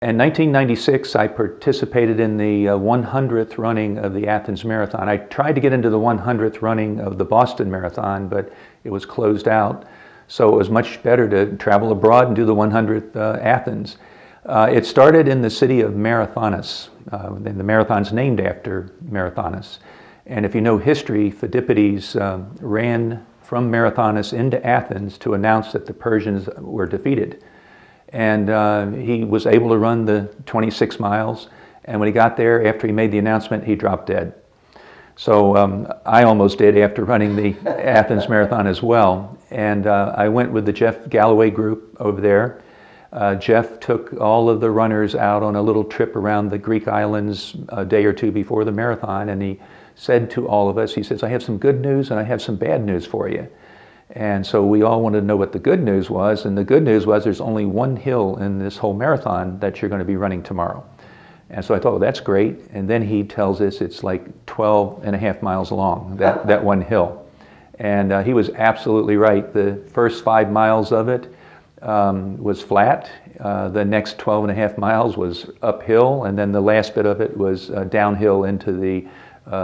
In 1996, I participated in the 100th running of the Athens Marathon. I tried to get into the 100th running of the Boston Marathon, but it was closed out. So it was much better to travel abroad and do the 100th Athens. It started in the city of Marathonus, and the marathon's named after Marathonus. And if you know history, Phidippides ran from Marathonus into Athens to announce that the Persians were defeated. And he was able to run the 26 miles, and when he got there, after he made the announcement, he dropped dead. So I almost did after running the Athens Marathon as well. And I went with the Jeff Galloway group over there. Jeff took all of the runners out on a little trip around the Greek islands a day or two before the marathon, and he said to all of us, he says, "I have some good news and I have some bad news for you." And so we all wanted to know what the good news was, and the good news was there's only one hill in this whole marathon that you're going to be running tomorrow. And so I thought, well, that's great. And then he tells us it's like 12.5 miles long, that one hill. And he was absolutely right. The first 5 miles of it was flat. The next 12.5 miles was uphill, and then the last bit of it was downhill into the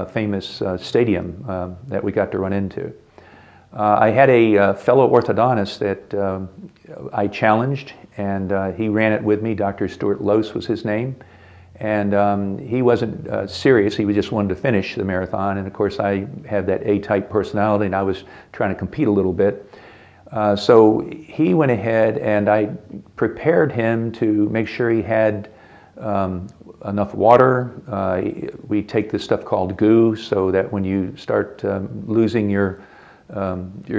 famous stadium that we got to run into. I had a fellow orthodontist that I challenged, and he ran it with me. Dr. Stuart Lose was his name. And he wasn't serious, he just wanted to finish the marathon. And of course I have that A-type personality, and I was trying to compete a little bit. So he went ahead, and I prepared him to make sure he had enough water. We take this stuff called goo, so that when you start losing your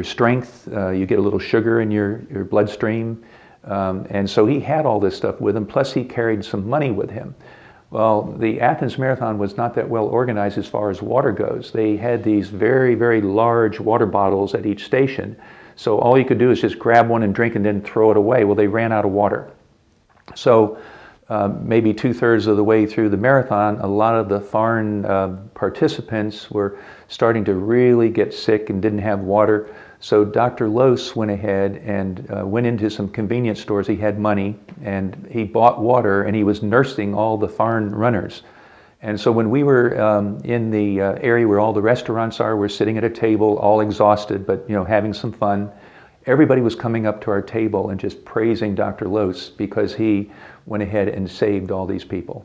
strength, you get a little sugar in your bloodstream. And so he had all this stuff with him, plus he carried some money with him. Well, the Athens Marathon was not that well organized as far as water goes. They had these very, very large water bottles at each station. So all you could do is just grab one and drink and then throw it away. Well, they ran out of water. So maybe 2/3 of the way through the marathon, a lot of the foreign participants were starting to really get sick and didn't have water. So Dr. Lose went ahead and went into some convenience stores. He had money, and he bought water, and he was nursing all the foreign runners. And so when we were in the area where all the restaurants are, we're sitting at a table, all exhausted, but having some fun. Everybody was coming up to our table and just praising Dr. Lose because he went ahead and saved all these people.